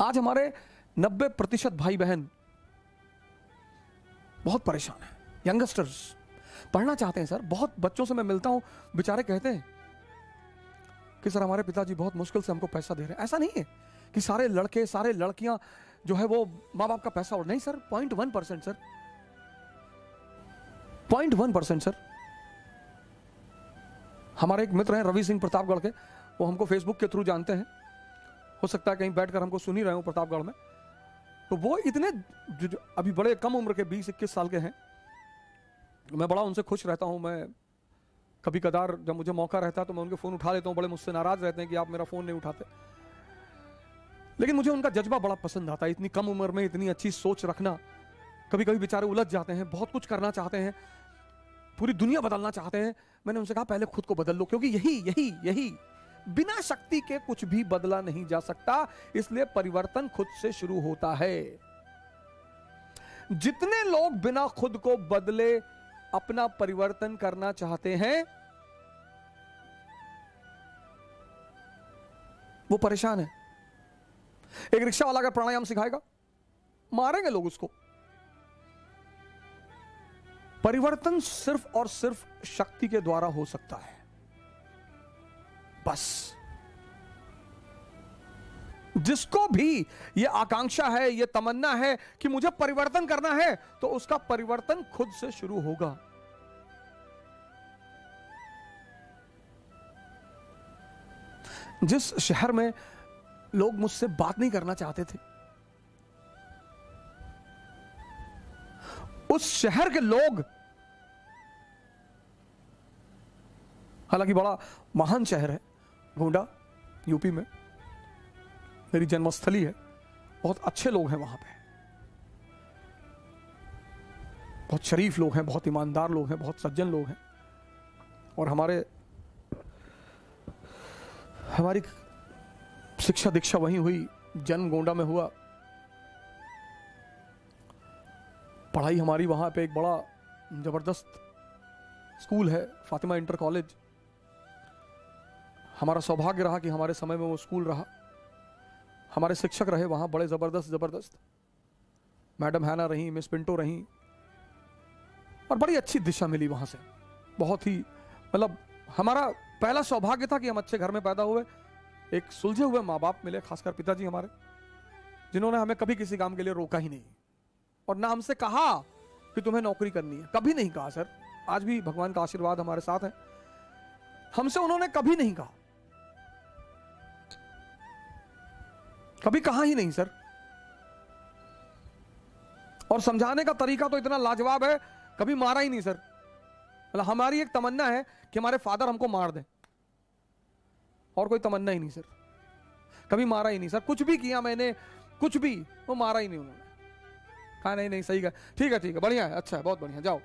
आज हमारे 90% भाई बहन बहुत परेशान हैं। यंगस्टर्स पढ़ना चाहते हैं सर। बहुत बच्चों से मैं मिलता हूं, बेचारे कहते हैं कि सर हमारे पिताजी बहुत मुश्किल से हमको पैसा दे रहे हैं। ऐसा नहीं है कि सारे लड़के सारे लड़कियां जो है वो माँ बाप का पैसा उड़, नहीं सर, 0.1% सर, 0.1% सर। हमारे एक मित्र हैं रवि सिंह प्रतापगढ़ के, वो हमको फेसबुक के थ्रू जानते हैं, हो सकता है कहीं बैठकर हमको सुन ही रहे हो प्रतापगढ़ में। तो वो इतने जो अभी बड़े कम उम्र के 20-21 साल के हैं, मैं बड़ा उनसे खुश रहता हूं। मैं कभी कदार जब मुझे मौका रहता है तो मैं उनके फोन उठा लेता हूं। बड़े मुझसे नाराज रहते हैं कि आप मेरा फोन नहीं उठाते, लेकिन मुझे उनका जज्बा बड़ा पसंद आता है। इतनी कम उम्र में इतनी अच्छी सोच रखना। कभी कभी बेचारे उलझ जाते हैं, बहुत कुछ करना चाहते हैं, पूरी दुनिया बदलना चाहते हैं। मैंने उनसे कहा पहले खुद को बदल लो, क्योंकि यही बिना शक्ति के कुछ भी बदला नहीं जा सकता। इसलिए परिवर्तन खुद से शुरू होता है। जितने लोग बिना खुद को बदले अपना परिवर्तन करना चाहते हैं वो परेशान है। एक रिक्शा वाला अगर प्राणायाम सिखाएगा, मारेंगे लोग उसको। परिवर्तन सिर्फ और सिर्फ शक्ति के द्वारा हो सकता है, बस। जिसको भी ये आकांक्षा है, ये तमन्ना है कि मुझे परिवर्तन करना है, तो उसका परिवर्तन खुद से शुरू होगा। जिस शहर में लोग मुझसे बात नहीं करना चाहते थे, उस शहर के लोग, हालांकि बड़ा महान शहर है गोंडा, यूपी में मेरी जन्मस्थली है, बहुत अच्छे लोग हैं वहां पे, बहुत शरीफ लोग हैं, बहुत ईमानदार लोग हैं, बहुत सज्जन लोग हैं। और हमारी शिक्षा दीक्षा वहीं हुई, जन्म गोंडा में हुआ, पढ़ाई हमारी वहां पे एक बड़ा जबरदस्त स्कूल है फातिमा इंटर कॉलेज। हमारा सौभाग्य रहा कि हमारे समय में वो स्कूल रहा। हमारे शिक्षक रहे वहां बड़े जबरदस्त। मैडम हैना रही, मिस पिंटो रही, और बड़ी अच्छी दिशा मिली वहां से। बहुत ही मतलब हमारा पहला सौभाग्य था कि हम अच्छे घर में पैदा हुए, एक सुलझे हुए माँ बाप मिले, खासकर पिताजी हमारे, जिन्होंने हमें कभी किसी काम के लिए रोका ही नहीं और ना हमसे कहा कि तुम्हें नौकरी करनी है। कभी नहीं कहा सर। आज भी भगवान का आशीर्वाद हमारे साथ है। हमसे उन्होंने कभी नहीं कहा, कभी कहा ही नहीं सर। और समझाने का तरीका तो इतना लाजवाब है, कभी मारा ही नहीं सर। मतलब हमारी एक तमन्ना है कि हमारे फादर हमको मार दें, और कोई तमन्ना ही नहीं सर। कभी मारा ही नहीं सर। कुछ भी किया मैंने, कुछ भी, वो मारा ही नहीं उन्होंने। कहा नहीं सही है, ठीक है बढ़िया है, अच्छा है, बहुत बढ़िया, जाओ।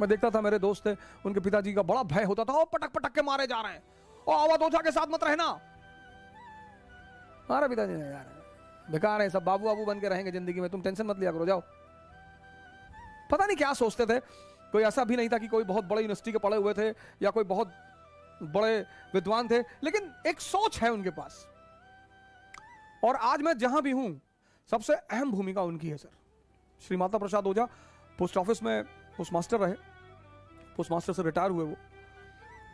मैं देखता था मेरे दोस्त थे, उनके पिताजी का बड़ा भय होता था, ओ पटक के मारे जा रहे हैं, ओ आवाज ओझा के साथ मत रहना। हमारा पिताजी नहीं जा रहे, बेकार है सब, बाबू बाबू बन के रहेंगे जिंदगी में, तुम टेंशन मत लिया करो, जाओ। पता नहीं क्या सोचते थे। कोई ऐसा भी नहीं था कि कोई बहुत बड़े यूनिवर्सिटी के पढ़े हुए थे या कोई बहुत बड़े विद्वान थे, लेकिन एक सोच है उनके पास। और आज मैं जहां भी हूं, सबसे अहम भूमिका उनकी है सर। श्री माता प्रसाद ओझा पोस्ट ऑफिस में पोस्ट मास्टर रहे, पोस्ट मास्टर से रिटायर हुए वो,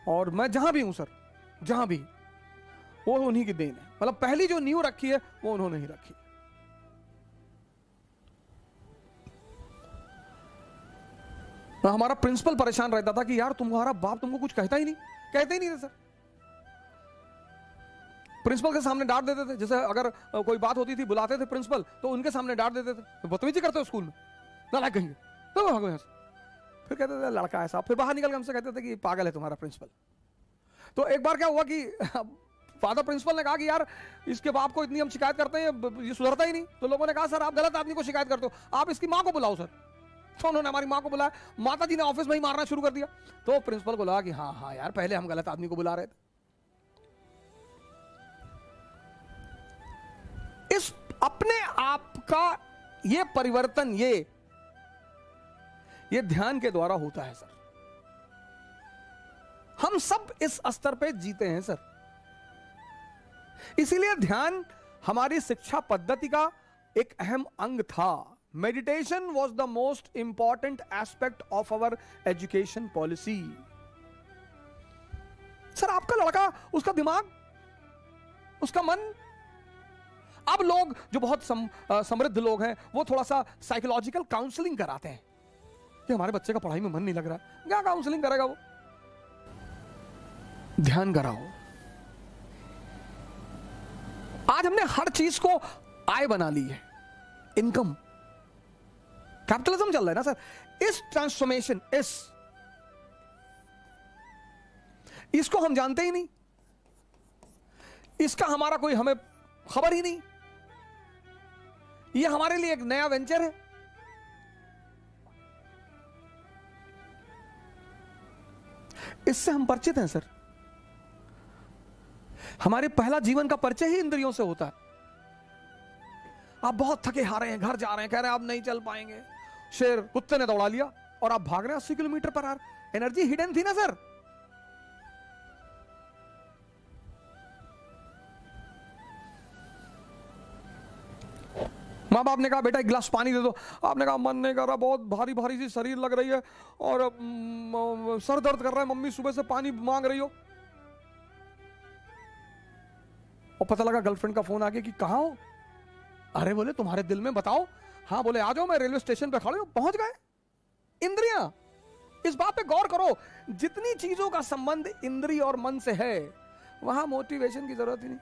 और मैं जहां भी हूं सर, जहां भी, वो उन्हीं की देन है। मतलब पहली जो नींव रखी है वो उन्होंने ही रखी। हमारा प्रिंसिपल परेशान रहता था कि यार तुम्हारा बाप तुमको कुछ कहता ही नहीं, कहते ही नहीं थे सर। प्रिंसिपल के सामने डांट देते थे, जैसे अगर कोई बात होती थी बुलाते थे प्रिंसिपल, तो उनके सामने डांट देते थे, बदतमीजी करते हो स्कूल में, नालायक कहेंगे, तो भागो यहाँ से। फिर कहते थे लड़का ऐसा, फिर बाहर निकल के हमसे कहते थे कि पागल है तुम्हारा प्रिंसिपल। तो एक बार क्या हुआ कि फादर प्रिंसिपल ने कहा कि यार इसके बाप को इतनी हम शिकायत करते हैं, ये सुधरता ही नहीं। तो लोगों ने कहा सर आप गलत आदमी को शिकायत करते हो, आप इसकी माँ को बुलाओ सर। तो उन्होंने हमारी माँ को बुलाया, माता जी ने ऑफिस में ही मारना शुरू कर दिया। तो प्रिंसिपल को लगा कि हाँ यार पहले हम गलत आदमी को बुला रहे थे। इस अपने आप का ये परिवर्तन ये ध्यान के द्वारा होता है सर। हम सब इस स्तर पे जीते हैं सर। इसीलिए ध्यान हमारी शिक्षा पद्धति का एक अहम अंग था। Meditation was the most important aspect of our education policy. Sir आपका लड़का, उसका दिमाग, उसका मन, अब लोग जो बहुत समृद्ध लोग हैं वो थोड़ा सा साइकोलॉजिकल काउंसलिंग कराते हैं कि हमारे बच्चे का पढ़ाई में मन नहीं लग रहा। क्या काउंसलिंग करेगा वो? ध्यान कराओ। आज हमने हर चीज को आय बना ली है, इनकम, कैपिटलिज्म चल रहा है ना सर। इस ट्रांसफॉर्मेशन, इसको हम जानते ही नहीं, इसका हमारा कोई हमें खबर ही नहीं। ये हमारे लिए एक नया वेंचर है। इससे हम परिचित हैं सर। हमारे पहला जीवन का परिचय ही इंद्रियों से होता है। आप बहुत थके हारे हैं, घर जा रहे हैं, कह रहे हैं आप नहीं चल पाएंगे, शेर कुत्ते ने दौड़ा लिया और आप भाग रहे हैं 80 kilometre per hour. Energy hidden थी ना सर। माँ बाप ने कहा बेटा एक गिलास पानी दे दो, आपने कहा मन नहीं कर रहा, बहुत भारी भारी सी शरीर लग रही है और सर दर्द कर रहा है, मम्मी सुबह से पानी मांग रही हो। और पता लगा गर्लफ्रेंड का फोन आ गया कि कहाँ हो? अरे बोले तुम्हारे दिल में बताओ। हाँ बोले आ जाओ, मैं रेलवे स्टेशन पे खड़े हूं। पहुंच गए। इंद्रियां, इस बात पे गौर करो, जितनी चीजों का संबंध इंद्रिय और मन से है वहां मोटिवेशन की जरूरत ही नहीं।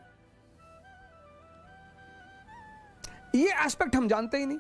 ये एस्पेक्ट हम जानते ही नहीं।